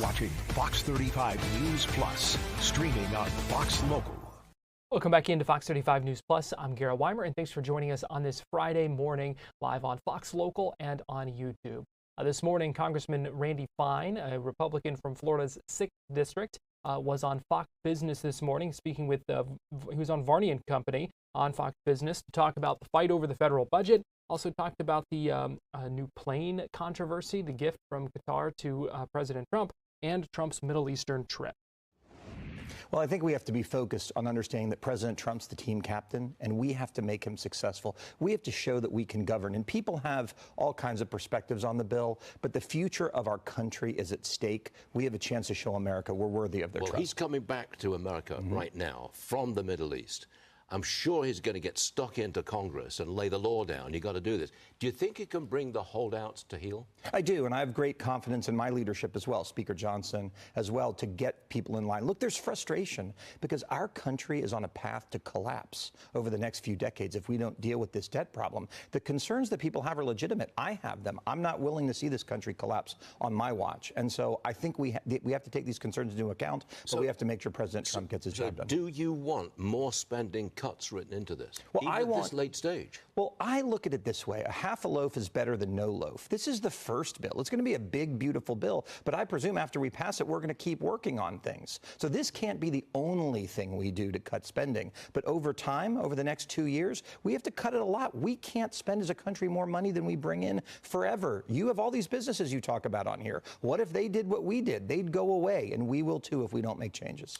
watching Fox 35 News Plus, streaming on Fox Local. Welcome back into Fox 35 News Plus. I'm Garrett Wymer, and thanks for joining us on this Friday morning live on Fox Local and on YouTube. This morning, Congressman Randy Fine, a Republican from Florida's 6th District, was on Fox Business this morning, speaking with, he was on Varney and Company on Fox Business to talk about the fight over the federal budget. Also talked about the new plane controversy, the gift from Qatar to President Trump, and Trump's Middle Eastern trip. Well, I think we have to be focused on understanding that President Trump's the team captain, and we have to make him successful. We have to show that we can govern. And people have all kinds of perspectives on the bill, but the future of our country is at stake. We have a chance to show America we're worthy of their trust. Well, he's coming back to America right now from the Middle East. I'm sure he's going to get stuck into Congress and lay the law down. You got to do this. Do you think he can bring the holdouts to heel? I do, and I have great confidence in my leadership as well, Speaker Johnson as well, to get people in line. Look, there's frustration because our country is on a path to collapse over the next few decades if we don't deal with this debt problem. The concerns that people have are legitimate. I have them. I'm not willing to see this country collapse on my watch. And so I think we have to take these concerns into account, but we have to make sure President Trump gets his job done. Do you want more spending cuts written into this, well, even at this late stage? Well, I look at it this way. A half a loaf is better than no loaf. This is the first bill. It's going to be a big, beautiful bill, but I presume after we pass it, we're going to keep working on things. So this can't be the only thing we do to cut spending. But over time, over the next 2 years, we have to cut it a lot. We can't spend as a country more money than we bring in forever. You have all these businesses you talk about on here. What if they did what we did? They'd go away, and we will too if we don't make changes.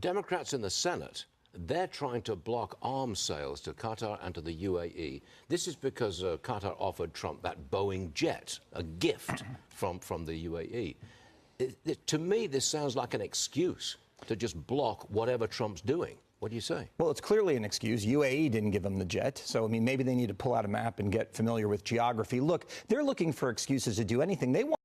Democrats in the Senate, they're trying to block arms sales to Qatar and to the UAE. This is because Qatar offered Trump that Boeing jet, a gift from the UAE. To me, this sounds like an excuse to just block whatever Trump's doing. What do you say? Well, it's clearly an excuse. UAE didn't give them the jet. So, I mean, maybe they need to pull out a map and get familiar with geography. Look, they're looking for excuses to do anything. They want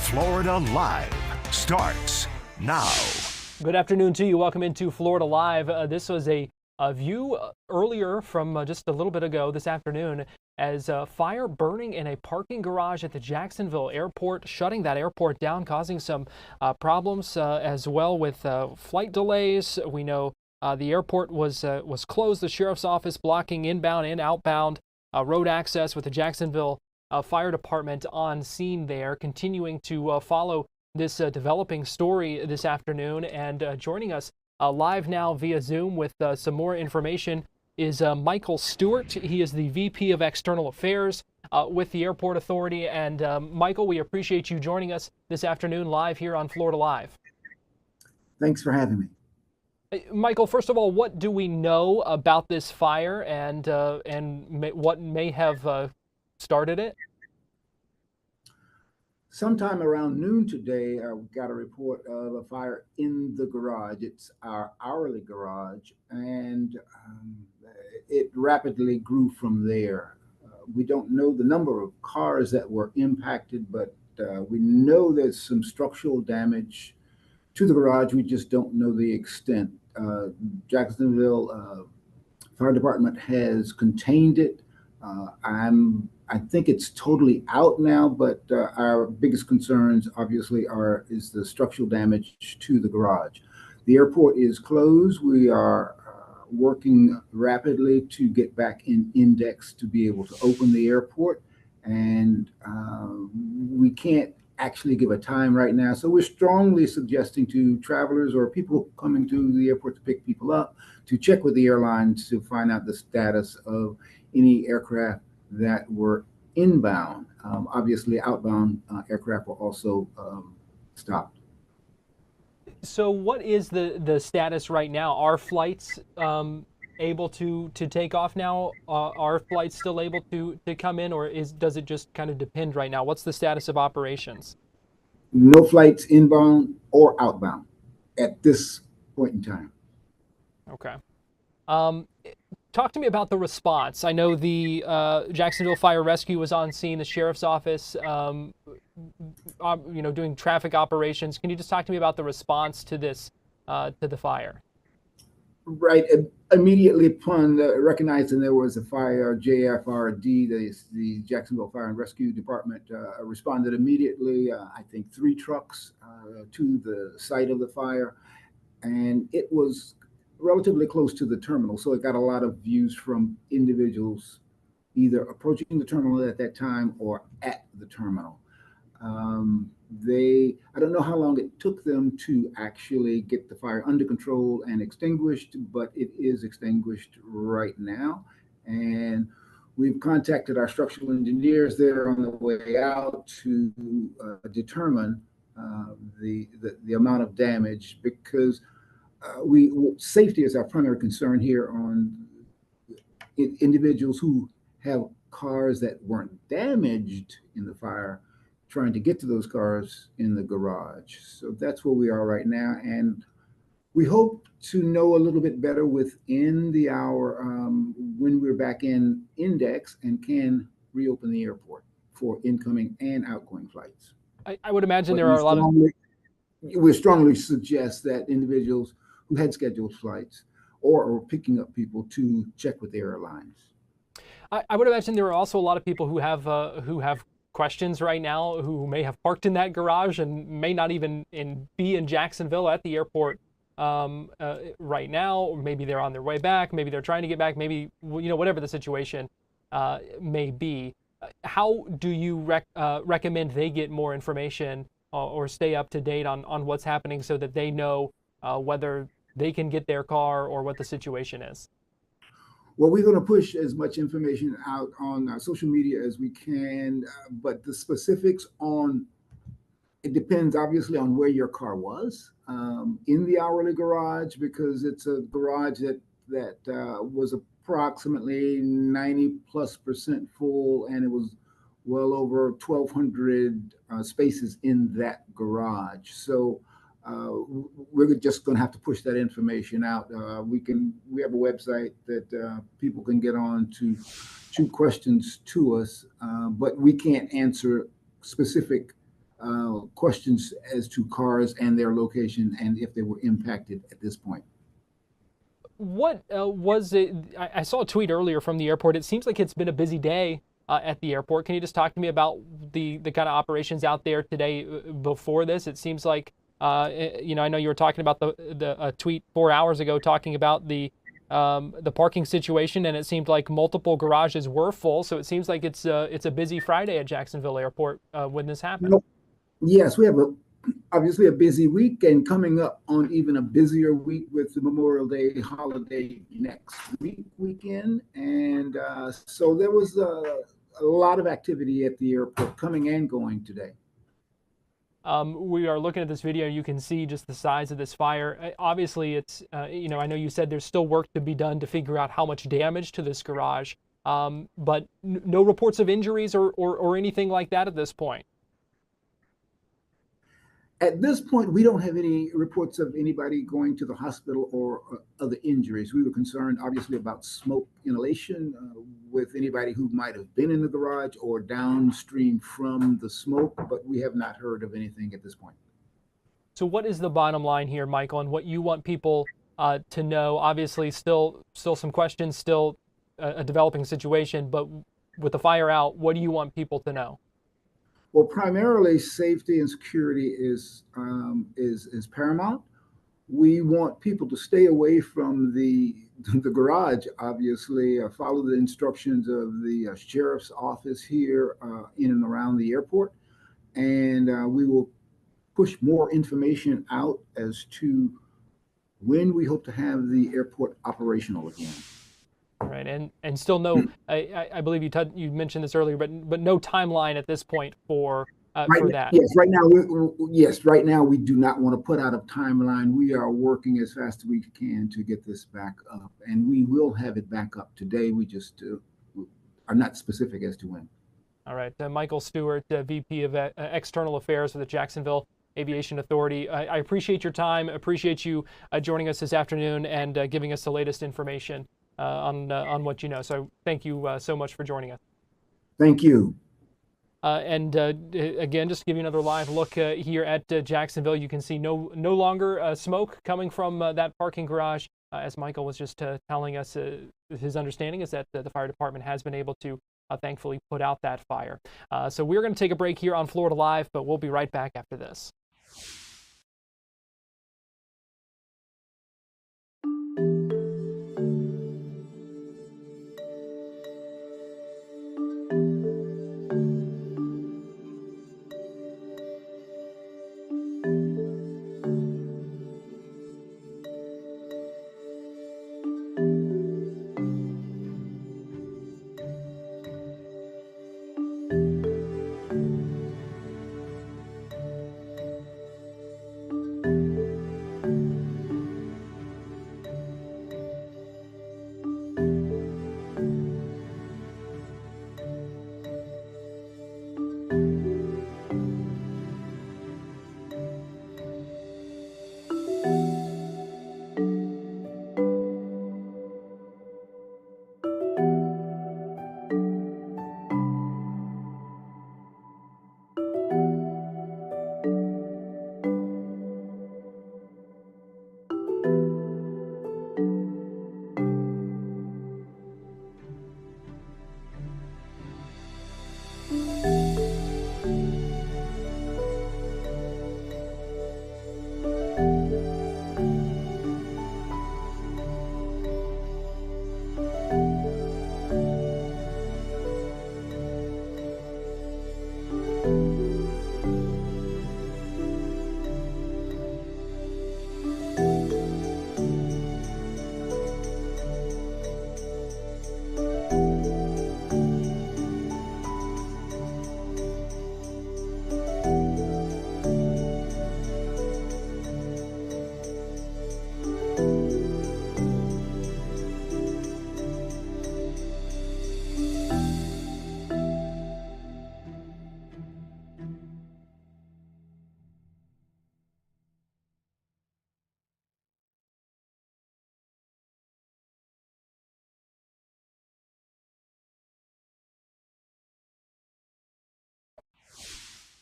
Florida Live starts now. Good afternoon to you. Welcome into Florida Live. This was a view earlier from just a little bit ago this afternoon as fire burning in a parking garage at the Jacksonville Airport, shutting that airport down, causing some problems as well with flight delays. We know the airport was closed. The sheriff's office blocking inbound and outbound road access, with the Jacksonville Fire Department on scene there, continuing to follow this developing story this afternoon. And joining us live now via Zoom with some more information is Michael Stewart. He is the VP of External Affairs with the Airport Authority. And Michael, we appreciate you joining us this afternoon live here on Florida Live. Thanks for having me. Michael, first of all, what do we know about this fire and what may have started it? Sometime around noon today, we got a report of a fire in the garage. It's our hourly garage, and it rapidly grew from there. We don't know the number of cars that were impacted, but we know there's some structural damage to the garage. We just don't know the extent. Jacksonville Fire Department has contained it. I think it's totally out now, but our biggest concerns obviously is the structural damage to the garage. The airport is closed. We are working rapidly to get back in index to be able to open the airport, and we can't actually give a time right now. So we're strongly suggesting to travelers or people coming to the airport to pick people up to check with the airlines to find out the status of any aircraft that were inbound. Obviously, outbound aircraft were also stopped. So what is the status right now? Are flights able to take off now? Are flights still able to come in, or does it just kind of depend right now? What's the status of operations? No flights inbound or outbound at this point in time. Okay. Talk to me about the response. I know the Jacksonville Fire Rescue was on scene, the sheriff's office, doing traffic operations. Can you just talk to me about the response to this, to the fire? Right. Immediately upon recognizing there was a fire, JFRD, the Jacksonville Fire and Rescue Department, responded immediately. I think 3 trucks to the site of the fire, and it was relatively close to the terminal, so it got a lot of views from individuals either approaching the terminal at that time or at the terminal. I don't know how long it took them to actually get the fire under control and extinguished, but it is extinguished right now. And we've contacted our structural engineers there on the way out to determine the amount of damage, because safety is our primary concern here on individuals who have cars that weren't damaged in the fire, trying to get to those cars in the garage. So that's where we are right now. And we hope to know a little bit better within the hour when we're back in index and can reopen the airport for incoming and outgoing flights. I would imagine there are a lot of... We strongly suggest that individuals who had scheduled flights or are picking up people to check with the airlines. I would imagine there are also a lot of people who have questions right now, who may have parked in that garage and may not even be in Jacksonville at the airport right now. Or maybe they're on their way back. Maybe they're trying to get back. Maybe, whatever the situation may be. How do you recommend they get more information or stay up to date on what's happening so that they know whether they can get their car or what the situation is? Well, we're going to push as much information out on social media as we can, but the specifics it depends obviously on where your car was in the hourly garage, because it's a garage that was approximately 90+% full, and it was well over 1,200 spaces in that garage. So we're just going to have to push that information out. We have a website that people can get on to shoot questions to us, but we can't answer specific questions as to cars and their location and if they were impacted at this point. What was it? I saw a tweet earlier from the airport. It seems like it's been a busy day at the airport. Can you just talk to me about the kind of operations out there today before this? It seems like I know you were talking about the tweet 4 hours ago talking about the parking situation, and it seemed like multiple garages were full. So it seems like it's a busy Friday at Jacksonville Airport when this happened. Yes, we have obviously a busy week, and coming up on even a busier week with the Memorial Day holiday next weekend. And so there was a lot of activity at the airport coming and going today. We are looking at this video. You can see just the size of this fire. Obviously, it's, I know you said there's still work to be done to figure out how much damage to this garage, but no reports of injuries or anything like that at this point. At this point, we don't have any reports of anybody going to the hospital or other injuries. We were concerned, obviously, about smoke inhalation with anybody who might have been in the garage or downstream from the smoke, but we have not heard of anything at this point. So what is the bottom line here, Michael, and what you want people to know? Obviously, still some questions, still a developing situation, but with the fire out, what do you want people to know? Well, primarily safety and security is paramount. We want people to stay away from the garage. Obviously, follow the instructions of the sheriff's office here in and around the airport, and we will push more information out as to when we hope to have the airport operational again. Right, and still no. I believe you mentioned this earlier, but no timeline at this point for that. Yes, right now we do not want to put out a timeline. We are working as fast as we can to get this back up, and we will have it back up today. We just are not specific as to when. All right, Michael Stewart, VP of External Affairs for the Jacksonville Aviation Authority. I appreciate your time. Appreciate you joining us this afternoon and giving us the latest information on what you know. So thank you so much for joining us. Thank you. And again, just to give you another live look here at Jacksonville, you can see no longer smoke coming from that parking garage. As Michael was just telling us, his understanding is that the fire department has been able to thankfully put out that fire. So we're going to take a break here on Florida Live, but we'll be right back after this.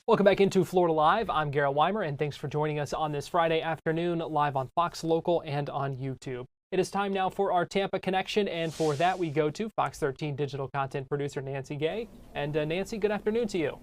Welcome back into Florida Live. I'm Garrett Wymer, and thanks for joining us on this Friday afternoon live on Fox Local and on YouTube. It is time now for our Tampa Connection, and for that we go to Fox 13 digital content producer Nancy Gay. And Nancy, good afternoon to you.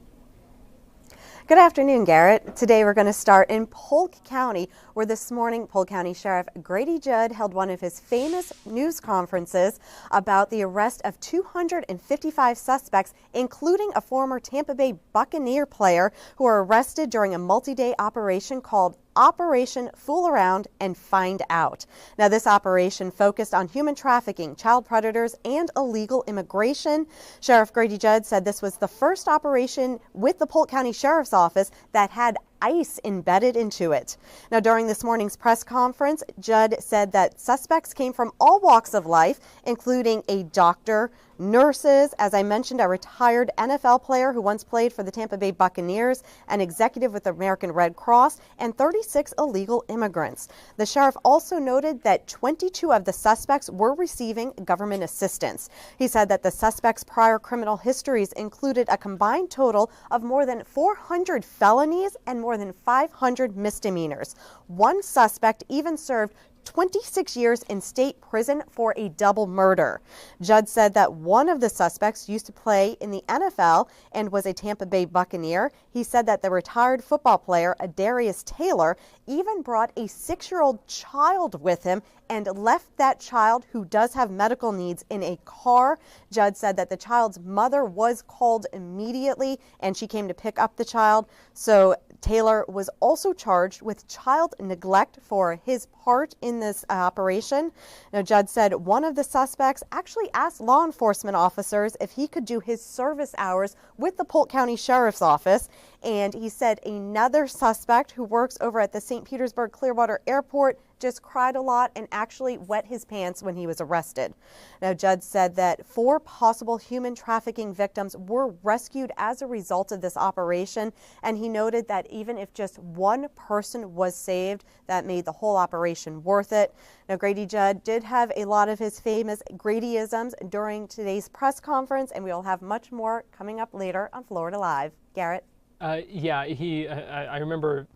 Good afternoon, Garrett. Today we're going to start in Polk County, where this morning Polk County Sheriff Grady Judd held one of his famous news conferences about the arrest of 255 suspects, including a former Tampa Bay Buccaneer player, who were arrested during a multi-day operation called Operation Fool Around and Find Out. Now, this operation focused on human trafficking, child predators, and illegal immigration. Sheriff Grady Judd said this was the first operation with the Polk County Sheriff's Office that had ice embedded into it. Now, during this morning's press conference, Judd said that suspects came from all walks of life, including a doctor, nurses, as I mentioned, a retired NFL player who once played for the Tampa Bay Buccaneers, an executive with the American Red Cross, and 36 illegal immigrants. The sheriff also noted that 22 of the suspects were receiving government assistance. He said that the suspects' prior criminal histories included a combined total of more than 400 felonies and more than 500 misdemeanors. One suspect even served 26 years in state prison for a double murder. Judd said that one of the suspects used to play in the NFL and was a Tampa Bay Buccaneer. He said that the retired football player, Adarius Taylor, even brought a 6-year-old child with him and left that child, who does have medical needs, in a car. Judd said that the child's mother was called immediately and she came to pick up the child. So Taylor was also charged with child neglect for his part in this operation. Now, Judd said one of the suspects actually asked law enforcement officers if he could do his service hours with the Polk County Sheriff's Office. And he said another suspect who works over at the St. Petersburg Clearwater Airport just cried a lot and actually wet his pants when he was arrested. Now, Judd said that 4 possible human trafficking victims were rescued as a result of this operation, and he noted that even if just one person was saved, that made the whole operation worth it. Now, Grady Judd did have a lot of his famous Gradyisms during today's press conference, and we will have much more coming up later on Florida Live. Garrett? I remember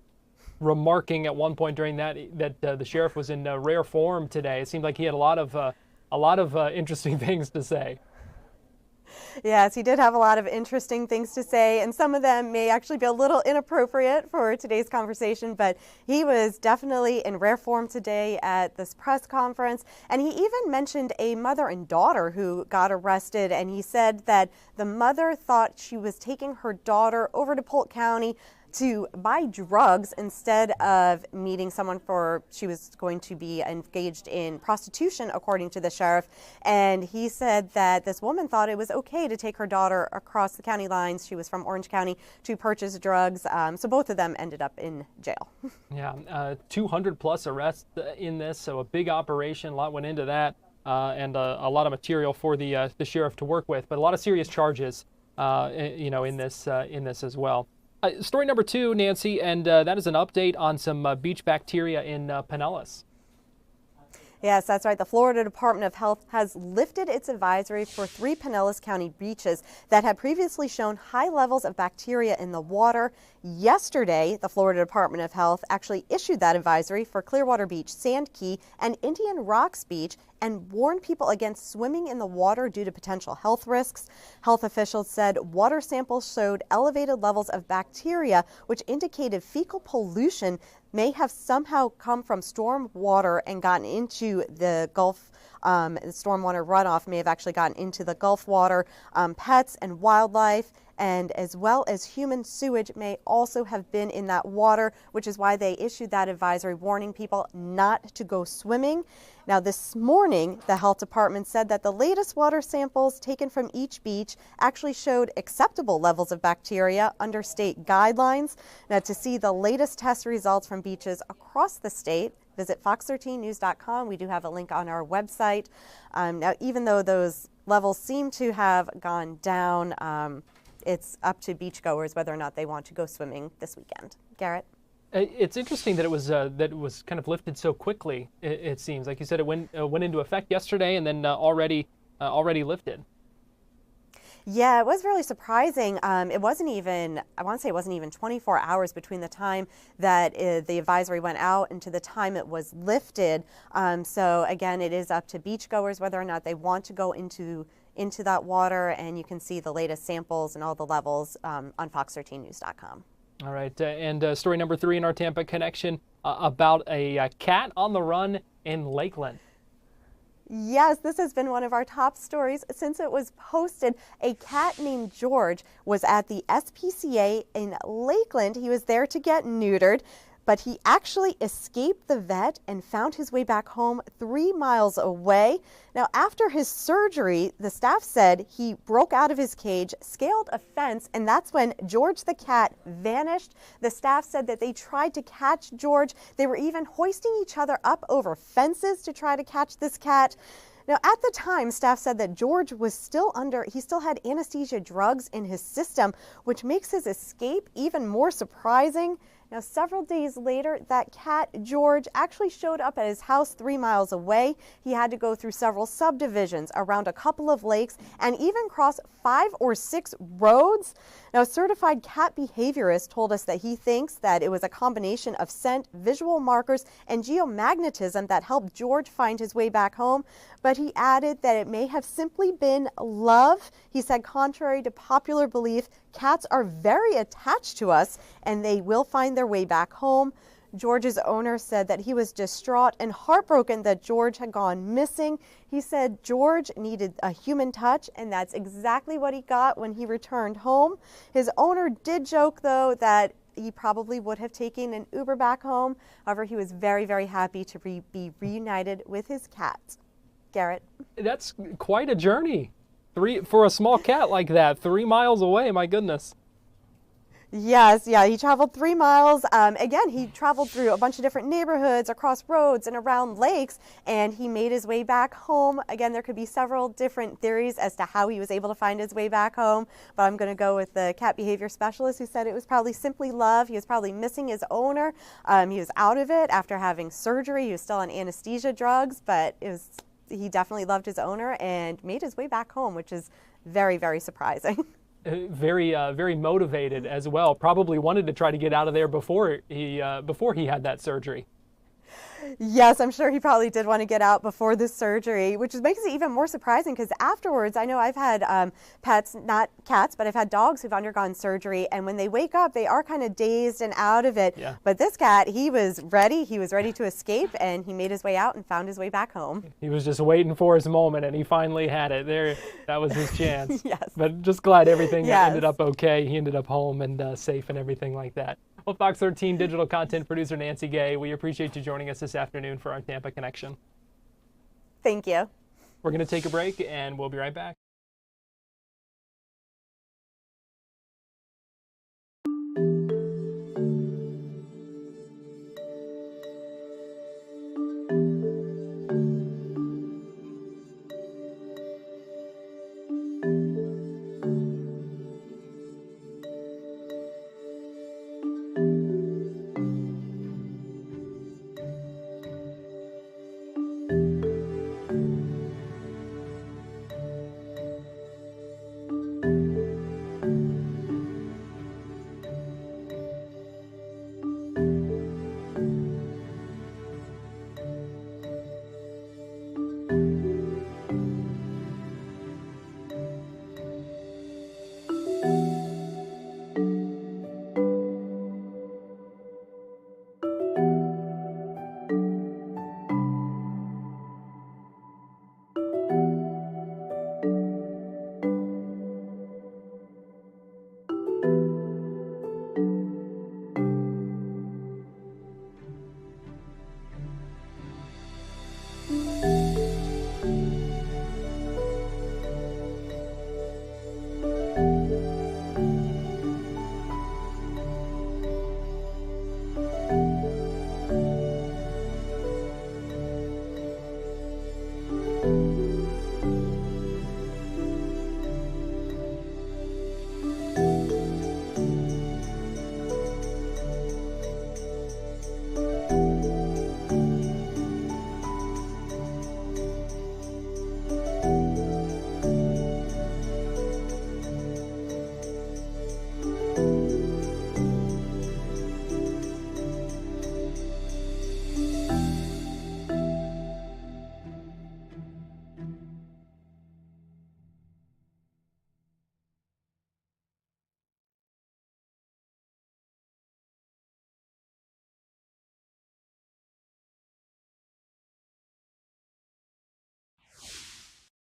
remarking at one point during that the sheriff was in rare form today. It seemed like he had a lot of interesting things to say. Yes, he did have a lot of interesting things to say, and some of them may actually be a little inappropriate for today's conversation, but he was definitely in rare form today at this press conference. And he even mentioned a mother and daughter who got arrested, and he said that the mother thought she was taking her daughter over to Polk County to buy drugs instead of meeting someone she was going to be engaged in prostitution, according to the sheriff. And he said that this woman thought it was okay to take her daughter across the county lines. She was from Orange County to purchase drugs. So both of them ended up in jail. Yeah, 200 plus arrests in this. So a big operation, a lot went into that, and a lot of material for the sheriff to work with, but a lot of serious charges, in this as well. Story number 2, Nancy, and that is an update on some beach bacteria in Pinellas. Yes, that's right. The Florida Department of Health has lifted its advisory for 3 Pinellas County beaches that had previously shown high levels of bacteria in the water. Yesterday, the Florida Department of Health actually issued that advisory for Clearwater Beach, Sand Key, and Indian Rocks Beach, and warned people against swimming in the water due to potential health risks. Health officials said water samples showed elevated levels of bacteria, which indicated fecal pollution may have somehow come from storm water and gotten into the Gulf. Stormwater runoff may have actually gotten into the Gulf water. Pets and wildlife, and as well as human sewage, may also have been in that water, which is why they issued that advisory warning people not to go swimming. Now, this morning, the health department said that the latest water samples taken from each beach actually showed acceptable levels of bacteria under state guidelines. Now, to see the latest test results from beaches across the state, visit fox13news.com. We do have a link on our website. Now, even though those levels seem to have gone down, it's up to beachgoers whether or not they want to go swimming this weekend. Garrett? It's interesting that it was kind of lifted so quickly. It seems like you said it went into effect yesterday and then already lifted. Yeah, it was really surprising. It wasn't even 24 hours between the time that the advisory went out and to the time it was lifted. So again, it is up to beachgoers whether or not they want to go into that water, and you can see the latest samples and all the levels on fox13news.com. All right, and story number 3 in our Tampa connection about a cat on the run in Lakeland. Yes, this has been one of our top stories since it was posted. A cat named George was at the SPCA in Lakeland. He was there to get neutered. but he actually escaped the vet and found his way back home 3 miles away. Now, after his surgery, the staff said he broke out of his cage, scaled a fence, and that's when George the cat vanished. The staff said that they tried to catch George. They were even hoisting each other up over fences to try to catch this cat. Now, at the time, staff said that George was still he still had anesthesia drugs in his system, which makes his escape even more surprising. Now, several days later, that cat, George, actually showed up at his house 3 miles away. He had to go through several subdivisions, around a couple of lakes, and even cross 5 or 6 roads. Now, a certified cat behaviorist told us that he thinks that it was a combination of scent, visual markers, and geomagnetism that helped George find his way back home. But he added that it may have simply been love. He said, contrary to popular belief, cats are very attached to us and they will find their way back home. George's owner said that he was distraught and heartbroken that George had gone missing. He said George needed a human touch, and that's exactly what he got when he returned home. His owner did joke, though, that he probably would have taken an Uber back home. However, he was very, very happy to be reunited with his cat. Garrett? That's quite a journey. For a small cat like that, 3 miles away, my goodness. Yes, yeah, he traveled 3 miles. Again, he traveled through a bunch of different neighborhoods, across roads and around lakes, and he made his way back home. Again, there could be several different theories as to how he was able to find his way back home, but I'm going to go with the cat behavior specialist who said it was probably simply love. He was probably missing his owner. He was out of it after having surgery. He was still on anesthesia drugs, but he definitely loved his owner and made his way back home, which is very, very surprising. Very motivated as well. Probably wanted to try to get out of there before he had that surgery. Yes, I'm sure he probably did want to get out before the surgery, which makes it even more surprising because afterwards, I know I've had pets, not cats, but I've had dogs who've undergone surgery, and when they wake up, they are kind of dazed and out of it. Yeah. But this cat, he was ready to escape, and he made his way out and found his way back home. He was just waiting for his moment, and he finally had it. That was his chance. Yes. But just glad everything Yes. ended up okay. He ended up home and safe and everything like that. Well, Fox 13 digital content producer Nancy Gay, we appreciate you joining us this afternoon for our Tampa Connection. Thank you. We're going to take a break, and we'll be right back.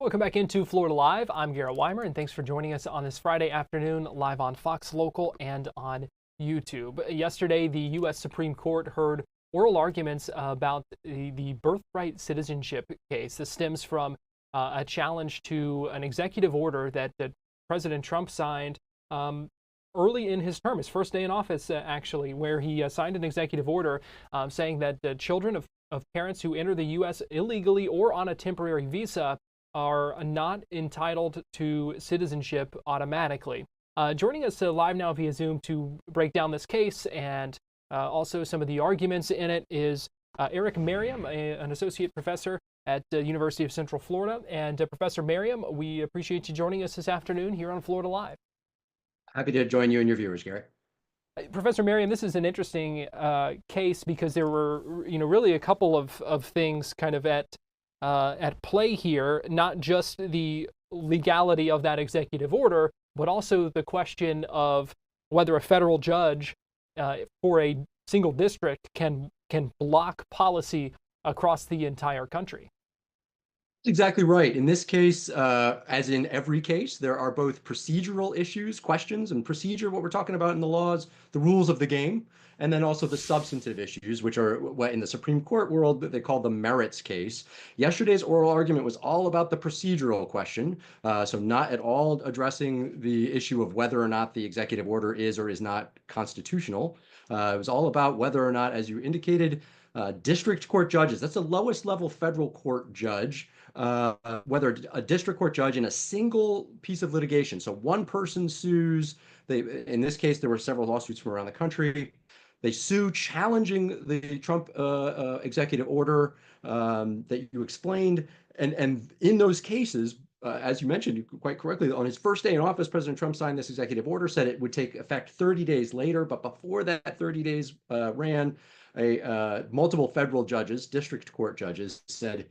Welcome back into Florida Live. I'm Garrett Wymer, and thanks for joining us on this Friday afternoon live on Fox Local and on YouTube. Yesterday, the U.S. Supreme Court heard oral arguments about the Birthright Citizenship case. This stems from a challenge to an executive order that President Trump signed early in his term, his first day in office, actually, where he signed an executive order saying that children of parents who enter the U.S. illegally or on a temporary visa are not entitled to citizenship automatically. Joining us live now via Zoom to break down this case and also some of the arguments in it is Eric Merriam, an associate professor at the University of Central Florida. And Professor Merriam, we appreciate you joining us this afternoon here on Florida Live. Happy to join you and your viewers, Garrett. Professor Merriam, this is an interesting case because there were, really a couple of things kind of at play here, not just the legality of that executive order, but also the question of whether a federal judge for a single district can block policy across the entire country. Exactly right. In this case, as in every case, there are both procedural issues, questions, and procedure, what we're talking about in the laws, the rules of the game, and then also the substantive issues, which are what in the Supreme Court world they call the merits case. Yesterday's oral argument was all about the procedural question, so not at all addressing the issue of whether or not the executive order is or is not constitutional. It was all about whether or not, as you indicated, district court judges, that's the lowest level federal court judge, whether a district court judge in a single piece of litigation, so one person sues, in this case, there were several lawsuits from around the country, they sue challenging the Trump executive order that you explained, and in those cases, as you mentioned quite correctly, on his first day in office, President Trump signed this executive order, said it would take effect 30 days later, but before that 30 days ran, multiple federal judges, district court judges, said,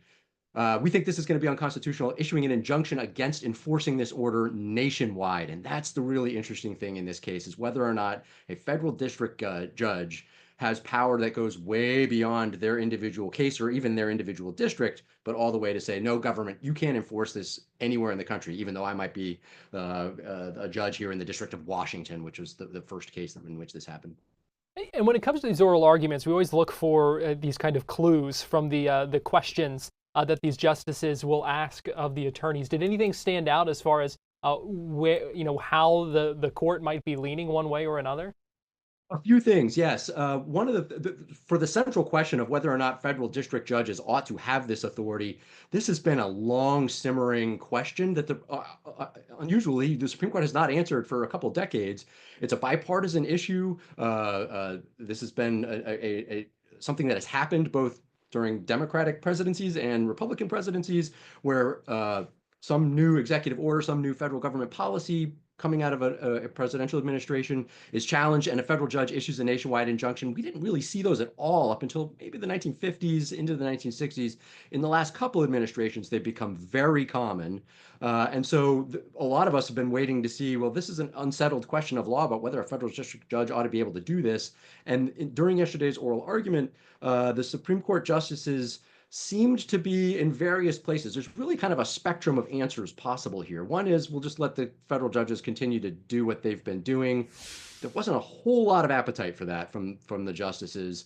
we think this is going to be unconstitutional, issuing an injunction against enforcing this order nationwide. And that's the really interesting thing in this case, is whether or not a federal district judge has power that goes way beyond their individual case or even their individual district, but all the way to say, no, government, you can't enforce this anywhere in the country, even though I might be a judge here in the District of Washington, which was the first case in which this happened. And when it comes to these oral arguments, we always look for these kind of clues from the questions that these justices will ask of the attorneys. Did anything stand out as far as where, how the court might be leaning one way or another? A few things, yes. One of for the central question of whether or not federal district judges ought to have this authority, this has been a long simmering question that unusually the Supreme Court has not answered for a couple of decades. It's a bipartisan issue. This has been something that has happened both during Democratic presidencies and Republican presidencies, where some new executive order, some new federal government policy coming out of a presidential administration is challenged and a federal judge issues a nationwide injunction. We didn't really see those at all up until maybe the 1950s into the 1960s. In the last couple administrations, they've become very common. And so a lot of us have been waiting to see, well, this is an unsettled question of law about whether a federal district judge ought to be able to do this. And during yesterday's oral argument, the Supreme Court justices seemed to be in various places. There's really kind of a spectrum of answers possible here. One is we'll just let the federal judges continue to do what they've been doing. There wasn't a whole lot of appetite for that from the justices,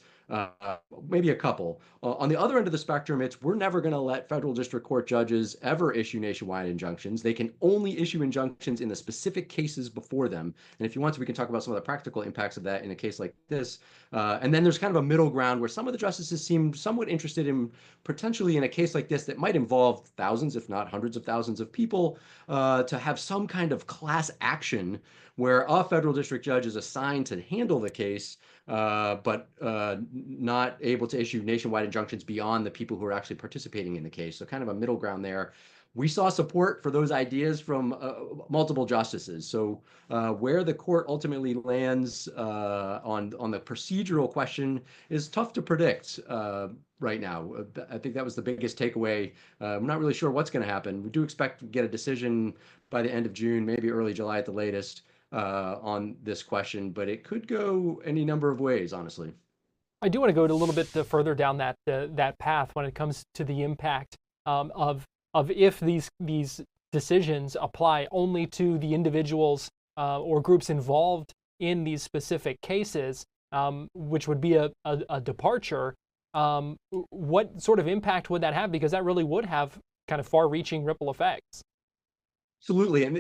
maybe a couple. On the other end of the spectrum, it's we're never going to let federal district court judges ever issue nationwide injunctions. They can only issue injunctions in the specific cases before them. And if you want to, we can talk about some of the practical impacts of that in a case like this. And then there's kind of a middle ground where some of the justices seem somewhat interested in potentially in a case like this that might involve thousands, if not hundreds of thousands of people, to have some kind of class action where a federal district judge is assigned to handle the case, but not able to issue nationwide injunctions beyond the people who are actually participating in the case. So kind of a middle ground there. We saw support for those ideas from multiple justices. So where the court ultimately lands on the procedural question is tough to predict right now. I think that was the biggest takeaway. I'm not really sure what's going to happen. We do expect to get a decision by the end of June, maybe early July at the latest, on this question, but it could go any number of ways, honestly. I do want to go a little bit further down that path when it comes to the impact of if these decisions apply only to the individuals or groups involved in these specific cases, which would be a departure. What sort of impact would that have? Because that really would have kind of far-reaching ripple effects. Absolutely. And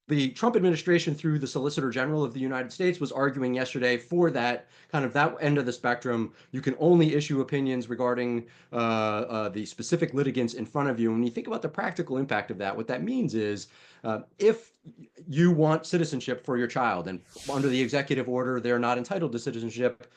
the Trump administration, through the Solicitor General of the United States, was arguing yesterday for that kind of that end of the spectrum. You can only issue opinions regarding the specific litigants in front of you. And when you think about the practical impact of that, what that means is if you want citizenship for your child and under the executive order, they're not entitled to citizenship,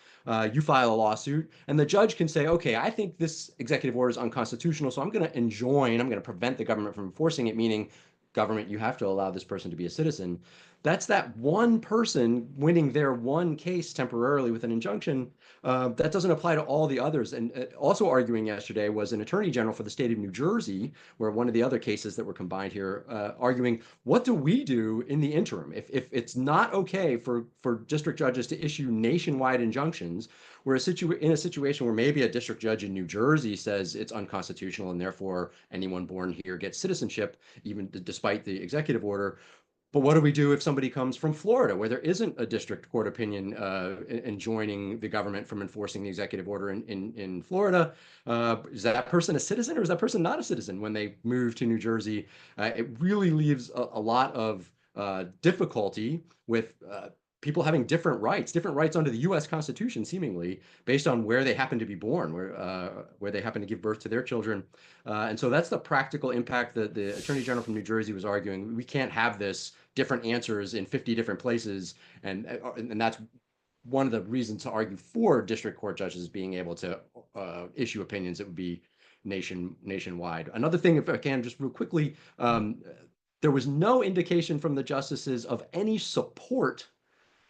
you file a lawsuit and the judge can say, okay, I think this executive order is unconstitutional, so I'm going to prevent the government from enforcing it, meaning government, you have to allow this person to be a citizen. That's that one person winning their one case temporarily with an injunction. That doesn't apply to all the others. And also arguing yesterday was an attorney general for the state of New Jersey, where one of the other cases that were combined here, arguing, what do we do in the interim? If it's not okay for district judges to issue nationwide injunctions, we're in a situation where maybe a district judge in New Jersey says it's unconstitutional and therefore anyone born here gets citizenship, even despite the executive order. But what do we do if somebody comes from Florida, where there isn't a district court opinion enjoining the government from enforcing the executive order in Florida? Is that person a citizen or is that person not a citizen when they move to New Jersey? It really leaves a lot of difficulty with people having different rights under the U.S. Constitution, seemingly based on where they happen to be born, where they happen to give birth to their children. And so that's the practical impact that the Attorney General from New Jersey was arguing. We can't have this different answers in 50 different places. And that's one of the reasons to argue for district court judges being able to issue opinions that would be nationwide. Another thing, if I can, just real quickly, there was no indication from the justices of any support.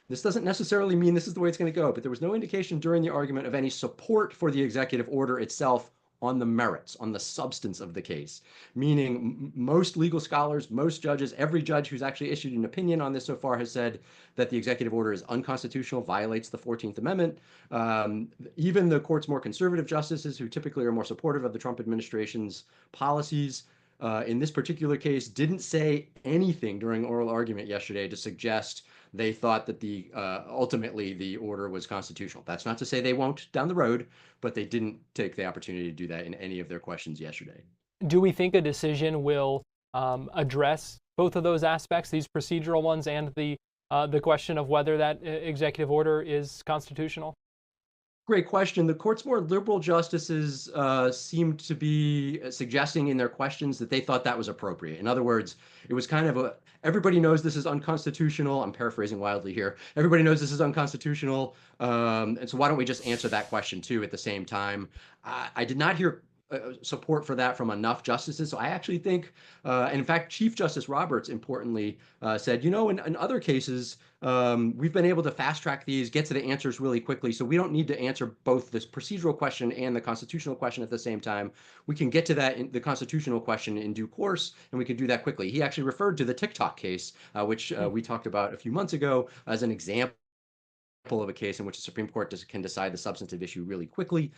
This doesn't necessarily mean this is the way it's going to go, but there was no indication during the argument of any support for the executive order itself on the merits, on the substance of the case, meaning most legal scholars, most judges, every judge who's actually issued an opinion on this so far has said that the executive order is unconstitutional, violates the 14th Amendment. Even the court's more conservative justices, who typically are more supportive of the Trump administration's policies, in this particular case, didn't say anything during oral argument yesterday to suggest they thought that ultimately the order was constitutional. That's not to say they won't down the road, but they didn't take the opportunity to do that in any of their questions yesterday. Do we think a decision will address both of those aspects, these procedural ones and the question of whether that executive order is constitutional? Great question. The court's more liberal justices seemed to be suggesting in their questions that they thought that was appropriate. In other words, it was kind of everybody knows this is unconstitutional. I'm paraphrasing wildly here. Everybody knows this is unconstitutional. And so why don't we just answer that question too at the same time? I did not hear support for that from enough justices. So I actually think, and in fact, Chief Justice Roberts, importantly, said, in other cases, we've been able to fast track these, get to the answers really quickly. So we don't need to answer both this procedural question and the constitutional question at the same time. We can get to that in the constitutional question in due course, and we can do that quickly. He actually referred to the TikTok case, which we talked about a few months ago, as an example of a case in which the Supreme Court can decide the substantive issue really quickly.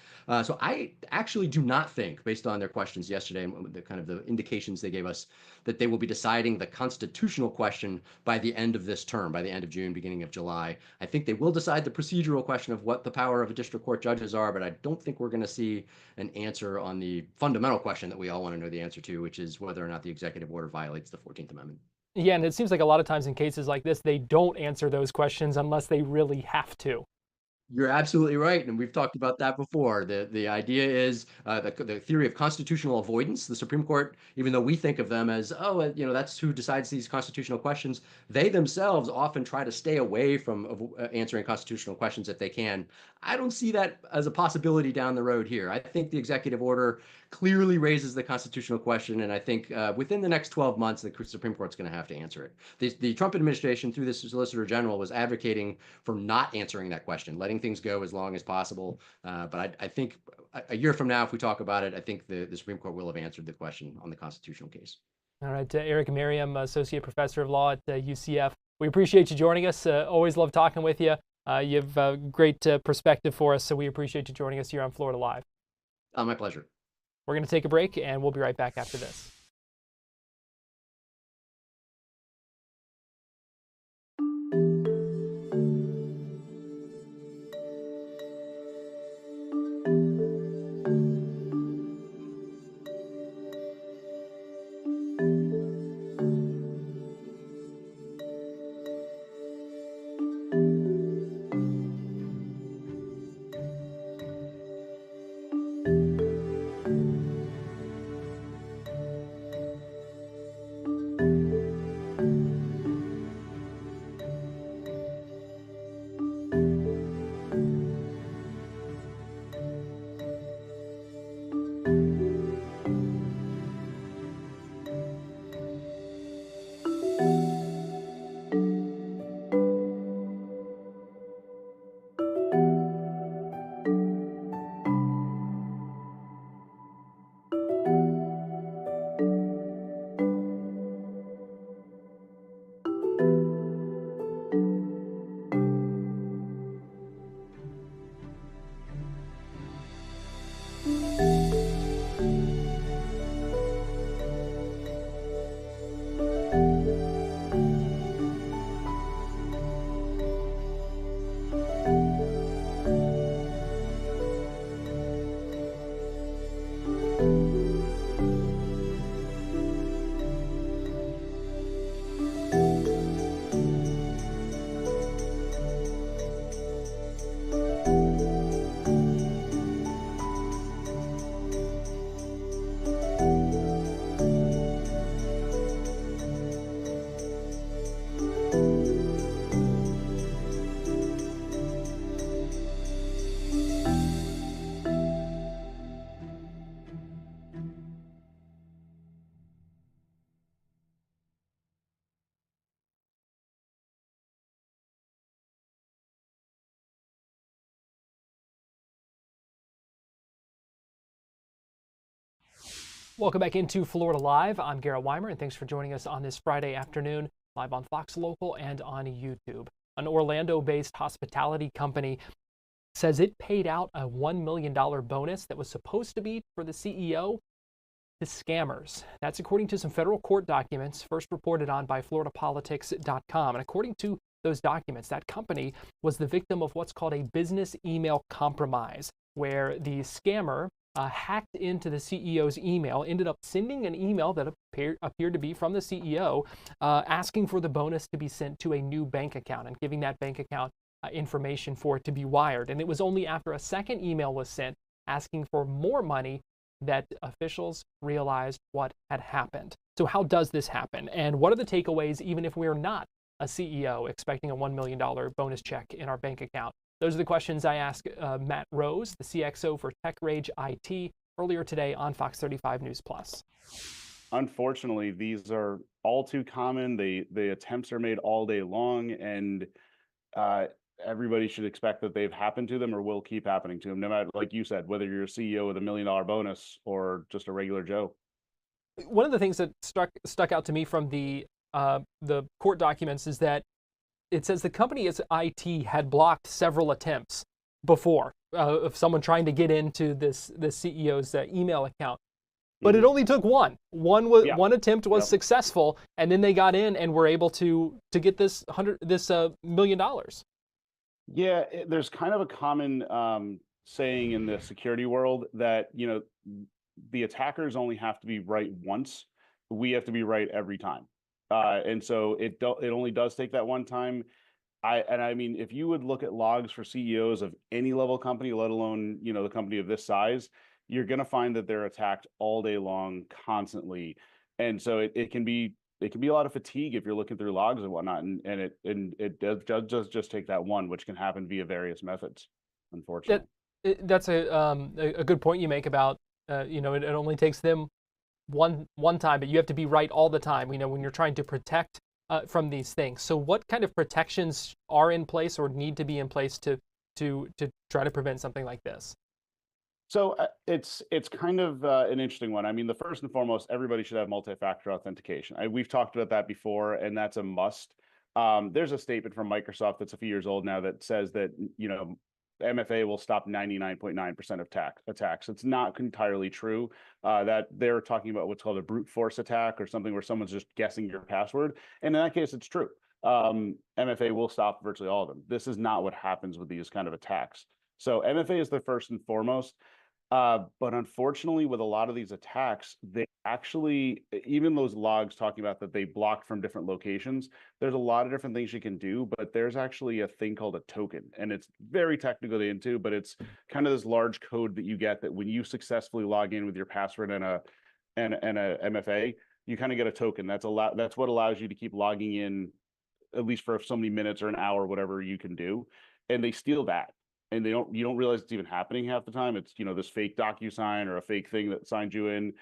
So I actually do not think, based on their questions yesterday and the kind of the indications they gave us, that they will be deciding the constitutional question by the end of this term, by the end of June, beginning of July. I think they will decide the procedural question of what the power of a district court judges are, but I don't think we're going to see an answer on the fundamental question that we all want to know the answer to, which is whether or not the executive order violates the 14th Amendment. Yeah, and it seems like a lot of times in cases like this, they don't answer those questions unless they really have to. You're absolutely right, and we've talked about that before. The idea is the theory of constitutional avoidance. The Supreme Court, even though we think of them as, that's who decides these constitutional questions, they themselves often try to stay away from answering constitutional questions if they can. I don't see that as a possibility down the road here. I think the executive order clearly raises the constitutional question, and I think within the next 12 months, the Supreme Court's going to have to answer it. The Trump administration, through the Solicitor General, was advocating for not answering that question, letting things go as long as possible. But I think a year from now, if we talk about it, I think the Supreme Court will have answered the question on the constitutional case. All right, Eric Merriam, Associate Professor of Law at UCF. We appreciate you joining us. Always love talking with you. You have a great perspective for us, so we appreciate you joining us here on Florida Live. My pleasure. We're going to take a break, and we'll be right back after this. Welcome back into Florida Live. I'm Garrett Wymer, and thanks for joining us on this Friday afternoon, live on Fox Local and on YouTube. An Orlando-based hospitality company says it paid out a $1 million bonus that was supposed to be for the CEO to scammers. That's according to some federal court documents first reported on by FloridaPolitics.com. And according to those documents, that company was the victim of what's called a business email compromise, where the scammer hacked into the CEO's email, ended up sending an email that appeared to be from the CEO, asking for the bonus to be sent to a new bank account and giving that bank account information for it to be wired. And it was only after a second email was sent asking for more money that officials realized what had happened. So how does this happen? And what are the takeaways, even if we're not a CEO expecting a $1 million bonus check in our bank account? Those are the questions I asked Matt Rose, the CXO for Tech Rage IT, earlier today on Fox 35 News Plus. Unfortunately, these are all too common. The attempts are made all day long, and everybody should expect that they've happened to them or will keep happening to them, no matter, like you said, whether you're a CEO with $1 million bonus or just a regular Joe. One of the things that stuck out to me from the court documents is that it says the company's IT had blocked several attempts before of someone trying to get into the CEO's email account, but it only took one. One attempt was successful, and then they got in and were able to get this $1 million. Yeah, there's kind of a common saying in the security world that, you know, the attackers only have to be right once. We have to be right every time. And so it only does take that one time. I mean, if you would look at logs for CEOs of any level company, let alone, you know, the company of this size, you're going to find that they're attacked all day long, constantly. And so it can be a lot of fatigue if you're looking through logs and whatnot. And it does just take that one, which can happen via various methods, unfortunately. That's a good point you make about, you know, it only takes them one time, but you have to be right all the time, you know, when you're trying to protect from these things. So what kind of protections are in place or need to be in place to try to prevent something like this? So it's kind of an interesting one. I mean, the first and foremost, everybody should have multi-factor authentication. We've talked about that before, and that's a must. There's a statement from Microsoft that's a few years old now that says that, you know, MFA will stop 99.9% of attacks. It's not entirely true. That they're talking about what's called a brute force attack, or something where someone's just guessing your password. And in that case, it's true. MFA will stop virtually all of them. This is not what happens with these kind of attacks. So MFA is the first and foremost. But unfortunately, with a lot of these attacks, they actually, even those logs talking about that they blocked from different locations, there's a lot of different things you can do, but there's actually a thing called a token, and it's very technical to into, but it's kind of this large code that you get that when you successfully log in with your password and a MFA, you kind of get a token. That's what allows you to keep logging in, at least for so many minutes or an hour, whatever you can do. And they steal that. And you don't realize it's even happening half the time. It's, you know, this fake DocuSign or a fake thing that signs you in.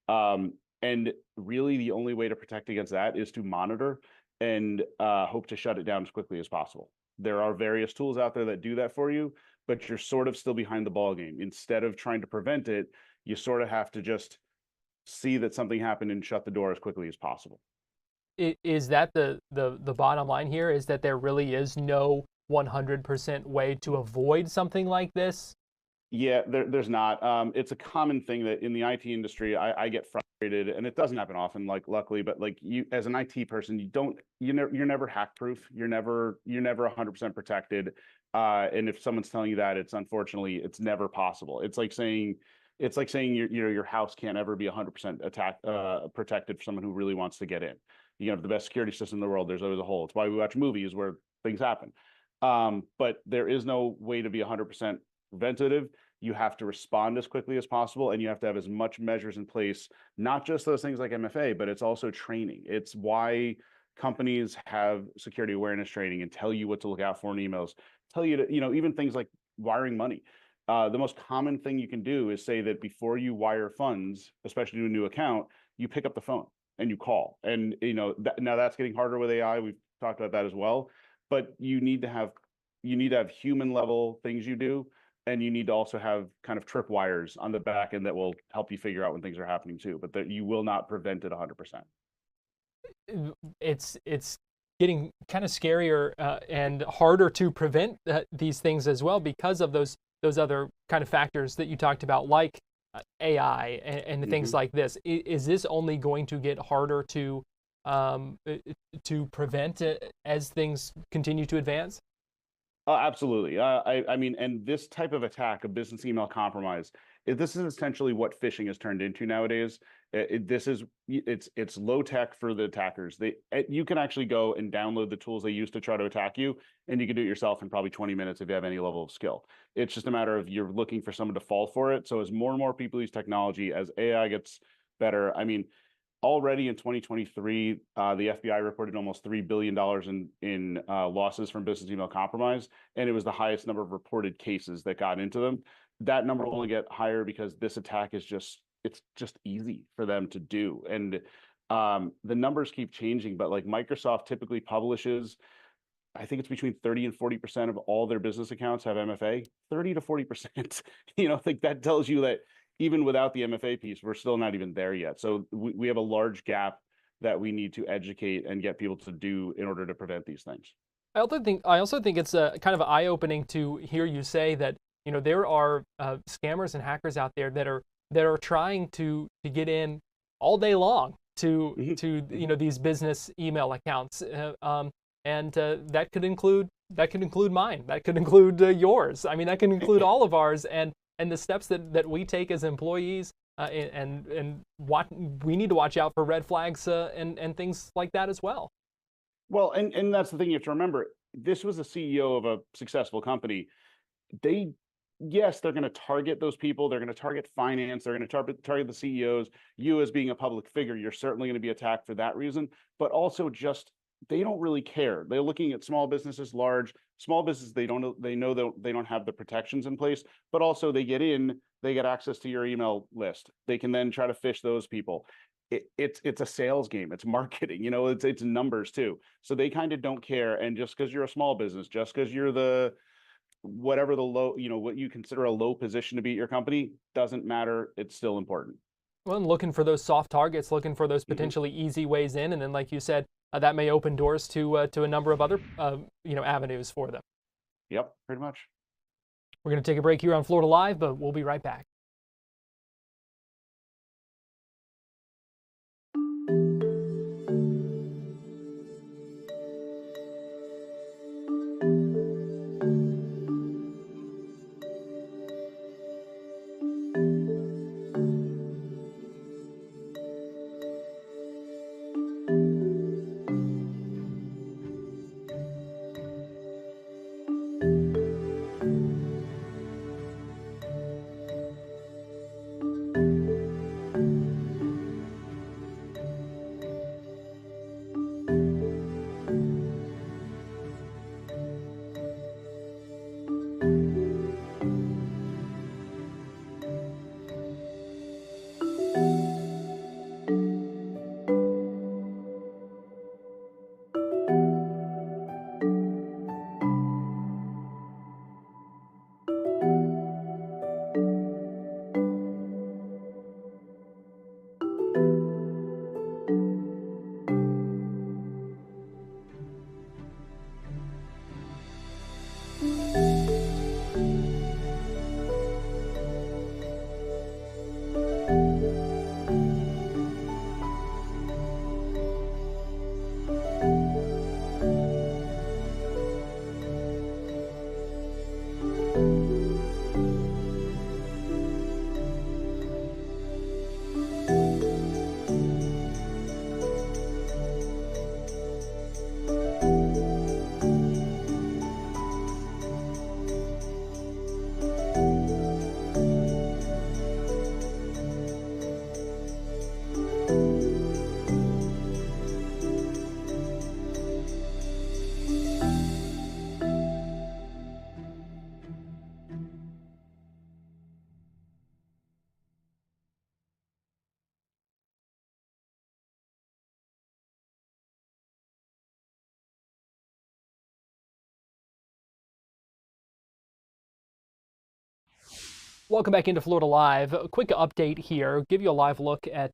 And really the only way to protect against that is to monitor and hope to shut it down as quickly as possible. There are various tools out there that do that for you, but you're sort of still behind the ball game. Instead of trying to prevent it, you sort of have to just see that something happened and shut the door as quickly as possible. Is that the bottom line here, is that there really is no 100% way to avoid something like this? Yeah, there's not. It's a common thing that in the IT industry, I get frustrated, and it doesn't happen often, like, luckily, but like, you as an IT person, you're never hack proof. You're never 100% protected. And if someone's telling you that, unfortunately it's never possible. It's like saying your house can't ever be 100% protected for someone who really wants to get in. You have the best security system in the world. There's always a hole. It's why we watch movies where things happen. But there is no way to be 100% preventative. You have to respond as quickly as possible, and you have to have as much measures in place, not just those things like MFA, but it's also training. It's why companies have security awareness training and tell you what to look out for in emails, tell you to, even things like wiring money. The most common thing you can do is say that before you wire funds, especially to a new account, you pick up the phone and you call. And now that's getting harder with AI. We've talked about that as well. But you need to have human level things you do and you need to also have kind of tripwires on the back end that will help you figure out when things are happening too, but that you will not prevent it 100%. It's getting kind of scarier and harder to prevent these things as well because of those other kind of factors that you talked about, like AI and things like this. Is this only going to get harder to prevent as things continue to advance? Absolutely. I mean, and this type of attack, a business email compromise, this is essentially what phishing has turned into nowadays. It's low tech for the attackers. You can actually go and download the tools they use to try to attack you, and you can do it yourself in probably 20 minutes if you have any level of skill. It's just a matter of you're looking for someone to fall for it. So as more and more people use technology, as AI gets better, I mean, already in 2023, the FBI reported almost $3 billion in losses from business email compromise, and it was the highest number of reported cases that got into them. That number will only get higher because this attack is it's just easy for them to do. And the numbers keep changing, but like Microsoft typically publishes, I think it's between 30 and 40% of all their business accounts have MFA. 30 to 40%. I think that tells you that even without the MFA piece, we're still not even there yet. So we have a large gap that we need to educate and get people to do in order to prevent these things. I also think it's kind of eye-opening to hear you say that there are scammers and hackers out there that are trying to get in all day long to these business email accounts, and that could include mine, that could include yours. I mean, that can include all of ours, and the steps that we take as employees, and what we need to watch out for red flags and things like that as well. Well, and that's the thing you have to remember. This was a CEO of a successful company. Yes, they're going to target those people. They're going to target finance. They're going to target the CEOs. You as being a public figure, you're certainly going to be attacked for that reason. But also just they don't really care. They're looking at small businesses, small businesses. They know they don't have the protections in place. But also they get access to your email list. They can then try to phish those people. It's a sales game. It's marketing. It's numbers too. So they kind of don't care. And just because you're a small business, just because you're whatever the low, what you consider a low position to be at your company, doesn't matter. It's still important. Well, and looking for those soft targets, looking for those potentially easy ways in, and then, like you said, that may open doors to a number of other avenues for them. Yep, pretty much. We're going to take a break here on Florida Live, but we'll be right back. Welcome back into Florida Live. A quick update here. Give you a live look at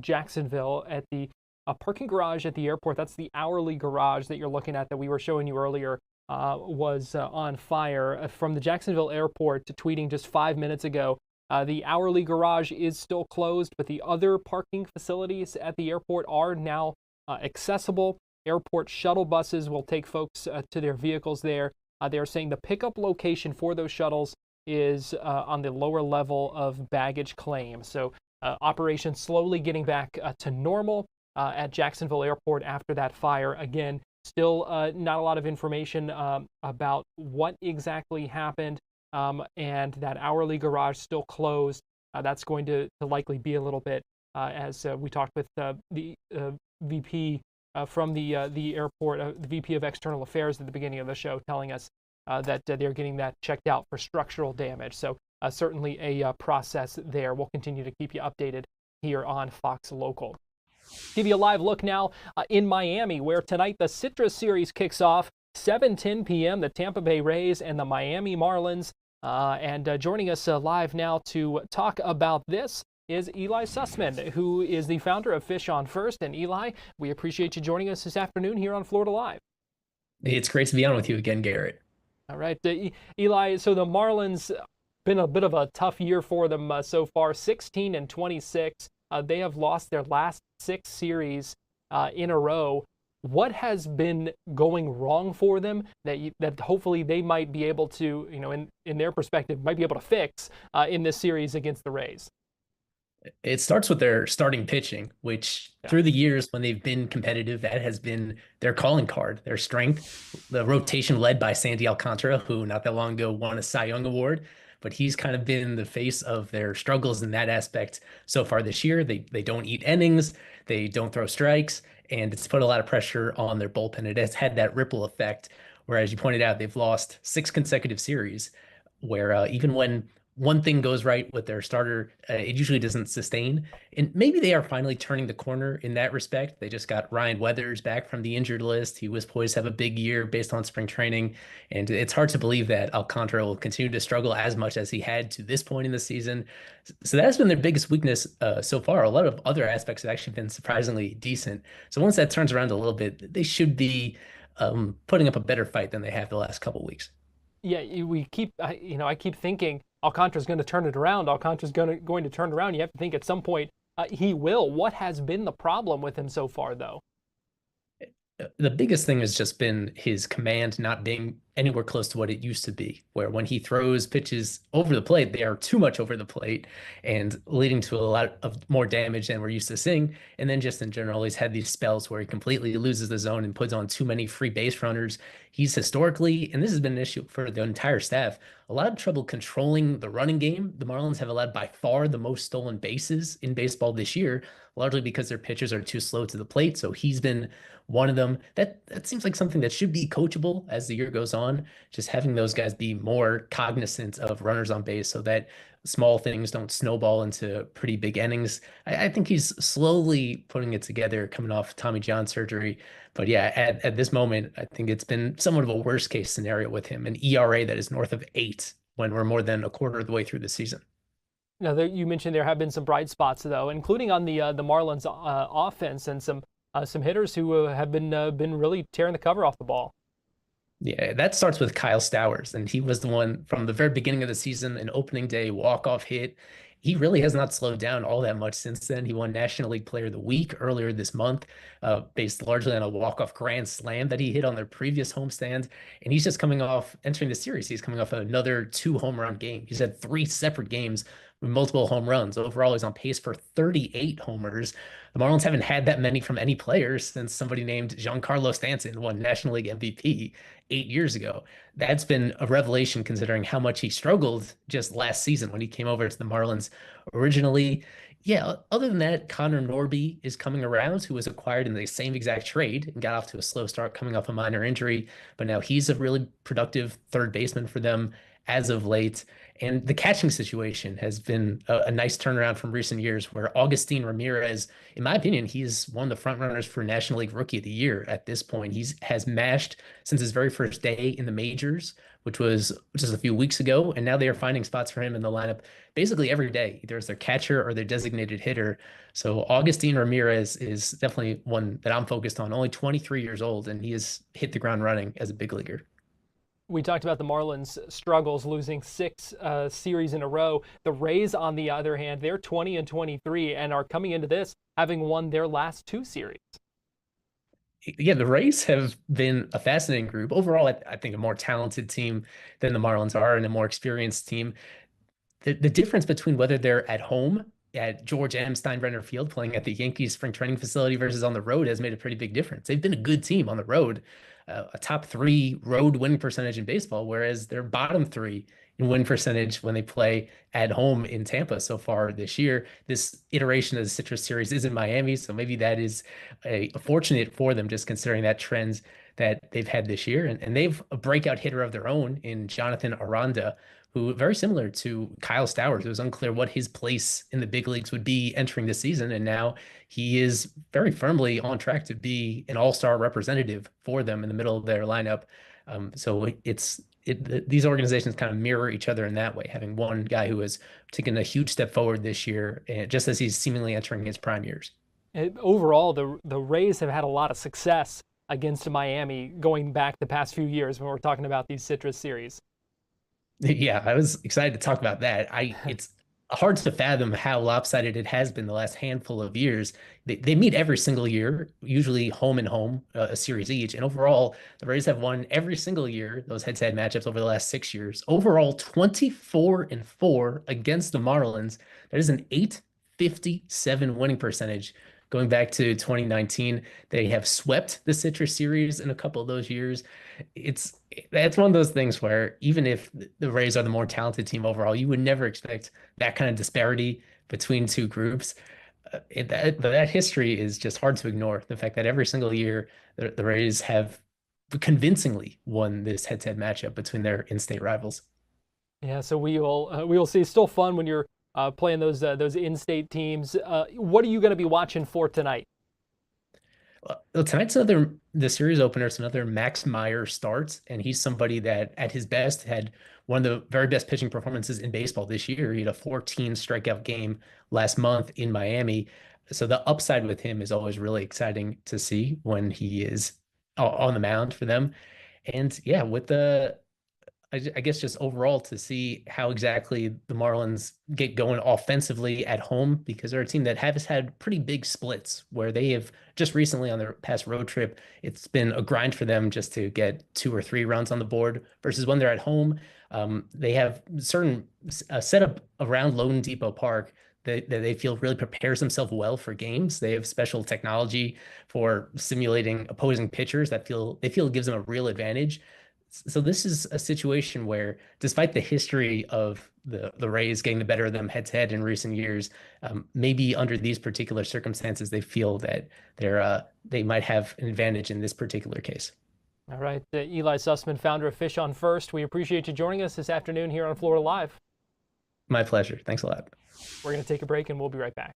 Jacksonville at the parking garage at the airport. That's the hourly garage that you're looking at that we were showing you earlier was on fire. From the Jacksonville Airport to tweeting just 5 minutes ago, the hourly garage is still closed, but the other parking facilities at the airport are now accessible. Airport shuttle buses will take folks to their vehicles there. They're saying the pickup location for those shuttles is on the lower level of baggage claim. So operation slowly getting back to normal at Jacksonville Airport after that fire. Again, still not a lot of information about what exactly happened, and that hourly garage still closed. That's going to likely be a little bit, as we talked with the VP from the airport, the VP of External Affairs at the beginning of the show, telling us that they're getting that checked out for structural damage. So certainly a process there. We'll continue to keep you updated here on Fox Local. Give you a live look now in Miami, where tonight the Citrus Series kicks off, 7:10 p.m. The Tampa Bay Rays and the Miami Marlins. And joining us live now to talk about this is Eli Sussman, who is the founder of Fish on First. And Eli, we appreciate you joining us this afternoon here on Florida Live. It's great to be on with you again, Garrett. All right, Eli, so the Marlins, been a bit of a tough year for them so far, 16-26. They have lost their last 6 series in a row. What has been going wrong for them that hopefully they might be able to, in their perspective, might be able to fix in this series against the Rays? It starts with their starting pitching, which through the years when they've been competitive, that has been their calling card, their strength. The rotation led by Sandy Alcantara, who not that long ago won a Cy Young Award, but he's kind of been the face of their struggles in that aspect so far this year. They don't eat innings, they don't throw strikes, and it's put a lot of pressure on their bullpen. It has had that ripple effect, where, as you pointed out, they've lost 6 consecutive series, where even when one thing goes right with their starter, it usually doesn't sustain. And maybe they are finally turning the corner in that respect. They just got Ryan Weathers back from the injured list. He was poised to have a big year based on spring training. And it's hard to believe that Alcantara will continue to struggle as much as he had to this point in the season. So that's been their biggest weakness so far. A lot of other aspects have actually been surprisingly decent. So once that turns around a little bit, they should be putting up a better fight than they have the last couple of weeks. Yeah, I keep thinking Alcantara's going to turn it around. Alcantara's going to turn around. You have to think at some point he will. What has been the problem with him so far, though? The biggest thing has just been his command not being anywhere close to what it used to be, where when he throws pitches over the plate, they are too much over the plate and leading to a lot of more damage than we're used to seeing. And then just in general, he's had these spells where he completely loses the zone and puts on too many free base runners. He's historically, and this has been an issue for the entire staff, a lot of trouble controlling the running game. The Marlins have allowed by far the most stolen bases in baseball this year, largely because their pitchers are too slow to the plate. So he's been one of them. That seems like something that should be coachable as the year goes on, just having those guys be more cognizant of runners on base so that small things don't snowball into pretty big innings. I think he's slowly putting it together coming off Tommy John surgery. But yeah, at this moment, I think it's been somewhat of a worst case scenario with him, an ERA that is north of 8 when we're more than a quarter of the way through the season. Now, you mentioned there have been some bright spots, though, including on the Marlins offense and some hitters who have been really tearing the cover off the ball. Yeah, that starts with Kyle Stowers, and he was the one from the very beginning of the season, an opening day walk-off hit. He really has not slowed down all that much since then. He won National League Player of the Week earlier this month, based largely on a walk-off grand slam that he hit on their previous homestand. And he's just entering the series. He's coming off another 2 home run game. He's had 3 separate games with multiple home runs. Overall, he's on pace for 38 homers. The Marlins haven't had that many from any players since somebody named Giancarlo Stanton won National League MVP 8 years ago. That's been a revelation considering how much he struggled just last season when he came over to the Marlins originally. Yeah, other than that, Connor Norby is coming around, who was acquired in the same exact trade and got off to a slow start coming off a minor injury. But now he's a really productive third baseman for them as of late. And the catching situation has been a nice turnaround from recent years where Augustin Ramirez, in my opinion, he's one of the front runners for National League Rookie of the Year at this point. Has mashed since his very first day in the majors, which was just a few weeks ago. And now they are finding spots for him in the lineup basically every day, either as their catcher or their designated hitter. So Augustin Ramirez is definitely one that I'm focused on, only 23 years old, and he has hit the ground running as a big leaguer. We talked about the Marlins' struggles, losing 6 series in a row. The Rays, on the other hand, they're 20-23 and are coming into this having won their last 2 series. Yeah, the Rays have been a fascinating group. Overall, I think a more talented team than the Marlins are and a more experienced team. The difference between whether they're at home at George M. Steinbrenner Field playing at the Yankees spring training facility versus on the road has made a pretty big difference. They've been a good team on the road, a top 3 road win percentage in baseball, whereas they're bottom 3 in win percentage when they play at home in Tampa so far this year. This iteration of the Citrus Series is in Miami, so maybe that is a fortunate for them, just considering that trends that they've had this year. And they've a breakout hitter of their own in Jonathan Aranda, who very similar to Kyle Stowers. It was unclear what his place in the big leagues would be entering the season, and now he is very firmly on track to be an all-star representative for them in the middle of their lineup. So these organizations kind of mirror each other in that way, having one guy who has taken a huge step forward this year, just as he's seemingly entering his prime years. Overall, the Rays have had a lot of success against Miami going back the past few years when we're talking about these Citrus series. Yeah, I was excited to talk about that. It's hard to fathom how lopsided it has been the last handful of years. They meet every single year, usually home and home, a series each. And overall, the Rays have won every single year, those head-to-head matchups over the last 6 years. Overall, 24-4 against the Marlins. That is an .857 winning percentage. Going back to 2019, they have swept the Citrus series in a couple of those years. That's one of those things where even if the Rays are the more talented team overall, you would never expect that kind of disparity between 2 groups. That history is just hard to ignore. The fact that every single year the Rays have convincingly won this head-to-head matchup between their in-state rivals. Yeah, so we will see. It's still fun when you're playing those in-state teams. What are you going to be watching for tonight? Well, tonight's the series opener. It's another Max Meyer starts, and he's somebody that at his best had one of the very best pitching performances in baseball this year. He had a 14 strikeout game last month in Miami. So the upside with him is always really exciting to see when he is on the mound for them. And yeah, I guess just overall to see how exactly the Marlins get going offensively at home, because they're a team that has had pretty big splits where they have just recently on their past road trip, it's been a grind for them just to get 2 or 3 runs on the board versus when they're at home. They have certain setup around Lone Depot Park that they feel really prepares themselves well for games. They have special technology for simulating opposing pitchers that they feel gives them a real advantage. So this is a situation where, despite the history of the Rays getting the better of them head-to-head in recent years, maybe under these particular circumstances, they feel that they might have an advantage in this particular case. All right, Eli Sussman, founder of Fish on First. We appreciate you joining us this afternoon here on Florida Live. My pleasure. Thanks a lot. We're going to take a break and we'll be right back.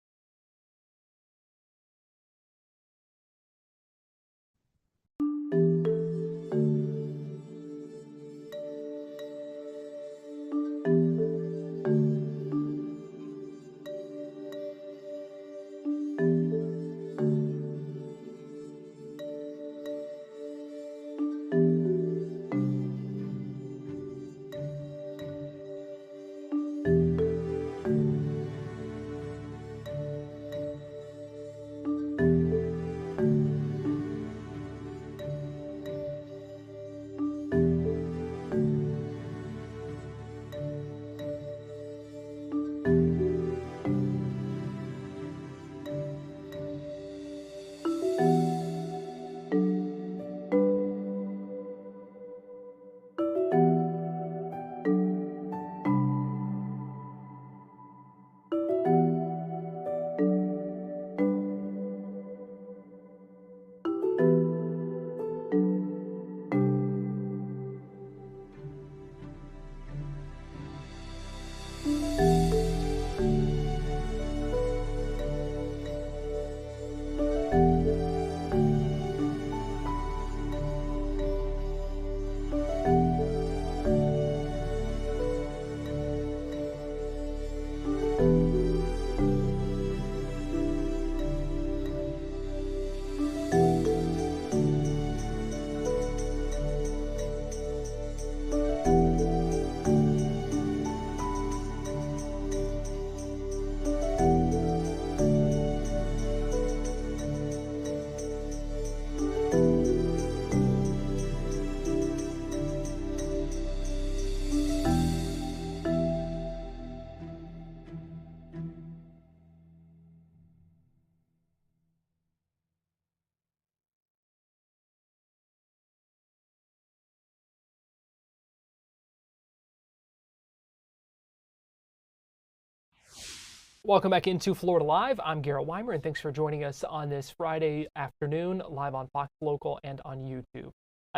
Welcome back into Florida Live. I'm Garrett Wymer, and thanks for joining us on this Friday afternoon, live on Fox Local and on YouTube.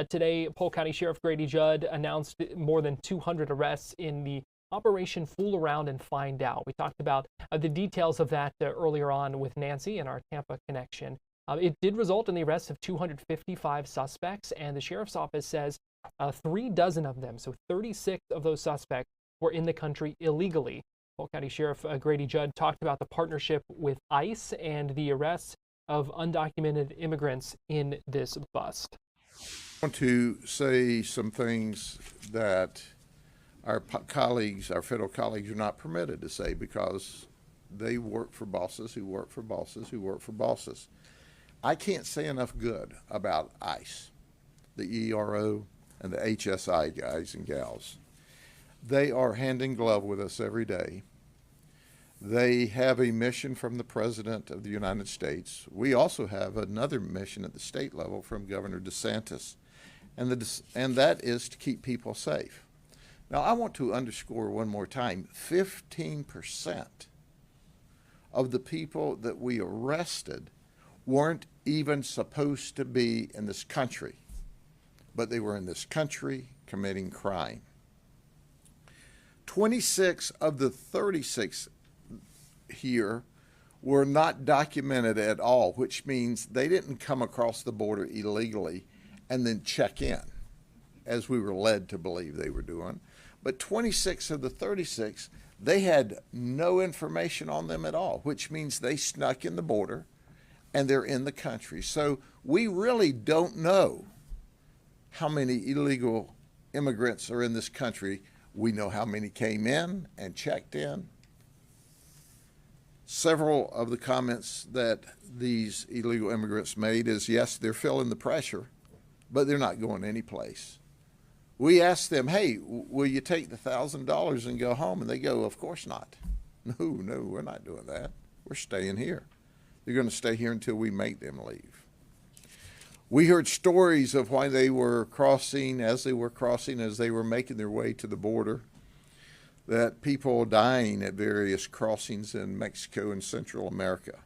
Today, Polk County Sheriff Grady Judd announced more than 200 arrests in the Operation Fool Around and Find Out. We talked about the details of that earlier on with Nancy in our Tampa connection. It did result in the arrest of 255 suspects, and the sheriff's office says 36 of them, so 36 of those suspects, were in the country illegally. Polk County Sheriff Grady Judd talked about the partnership with ICE and the arrests of undocumented immigrants in this bust. I want to say some things that our colleagues, our federal colleagues, are not permitted to say because they work for bosses who work for bosses who work for bosses. I can't say enough good about ICE, the ERO, and the HSI guys and gals. They are hand in glove with us every day. They have a mission from the President of the United States. We also have another mission at the state level from Governor DeSantis, and that is to keep people safe. Now, I want to underscore one more time, 15% of the people that we arrested weren't even supposed to be in this country, but they were in this country committing crime. 26 of the 36 here were not documented at all, which means they didn't come across the border illegally and then check in, as we were led to believe they were doing. But 26 of the 36, they had no information on them at all, which means they snuck in the border and they're in the country. So we really don't know how many illegal immigrants are in this country. We know how many came in and checked in. Several of the comments that these illegal immigrants made is, yes, they're feeling the pressure, but they're not going anyplace. We asked them, hey, will you take the $1,000 and go home? And they go, of course not. No, we're not doing that. We're staying here. They're going to stay here until we make them leave. We heard stories of why they were crossing, as they were making their way to the border, that people dying at various crossings in Mexico and Central America.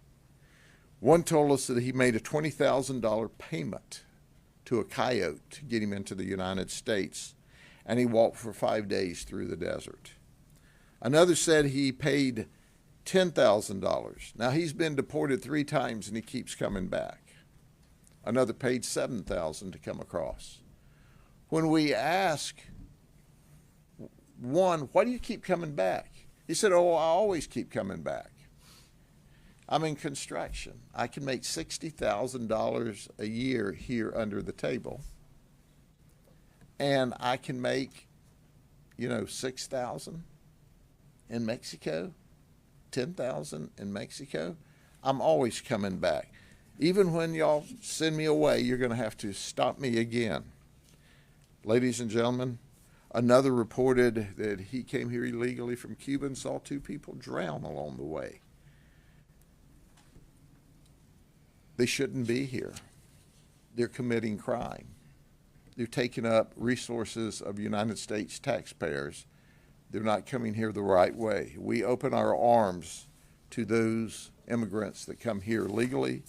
One told us that he made a $20,000 payment to a coyote to get him into the United States, and he walked for 5 days through the desert. Another said he paid $10,000. Now, he's been deported 3 times and he keeps coming back. Another paid $7,000 to come across. When we ask one, why do you keep coming back? He said, oh, I always keep coming back. I'm in construction. I can make $60,000 a year here under the table. And I can make, $6,000 in Mexico, $10,000 in Mexico. I'm always coming back. Even when y'all send me away, you're going to have to stop me again. Ladies and gentlemen, another reported that he came here illegally from Cuba and saw 2 people drown along the way. They shouldn't be here. They're committing crime. They're taking up resources of United States taxpayers. They're not coming here the right way. We open our arms to those immigrants that come here legally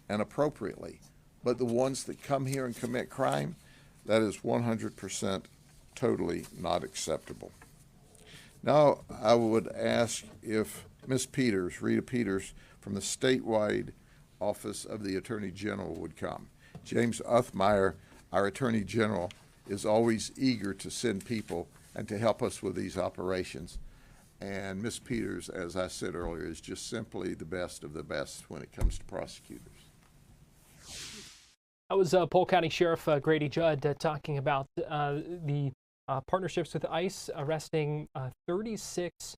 and appropriately. But the ones that come here and commit crime, that is 100% totally not acceptable. Now, I would ask if Ms. Peters, Rita Peters, from the statewide Office of the Attorney General would come. James Uthmeyer, our Attorney General, is always eager to send people and to help us with these operations. And Ms. Peters, as I said earlier, is just simply the best of the best when it comes to prosecutors. That was Polk County Sheriff Grady Judd talking about the partnerships with ICE, arresting 36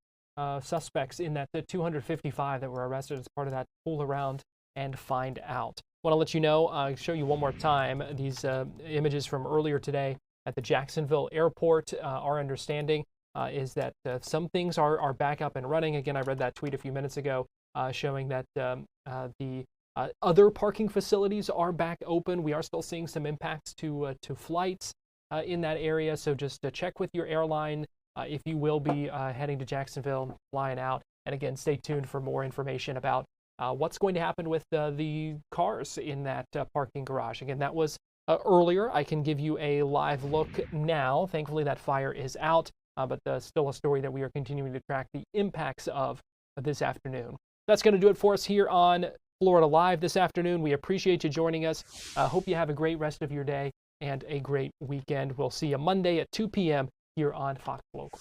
suspects in that 255 that were arrested as part of that Fool Around and Find Out. Want to let you know, show you one more time these images from earlier today at the Jacksonville Airport. Our understanding is that some things are back up and running. Again, I read that tweet a few minutes ago showing that the other parking facilities are back open. We are still seeing some impacts to flights in that area, so just check with your airline if you will be heading to Jacksonville, flying out. And again, stay tuned for more information about what's going to happen with the cars in that parking garage. Again, that was earlier. I can give you a live look now. Thankfully, that fire is out, but still a story that we are continuing to track the impacts of this afternoon. That's going to do it for us here on Florida Live this afternoon. We appreciate you joining us. Hope you have a great rest of your day and a great weekend. We'll see you Monday at 2 p.m. here on Fox Local.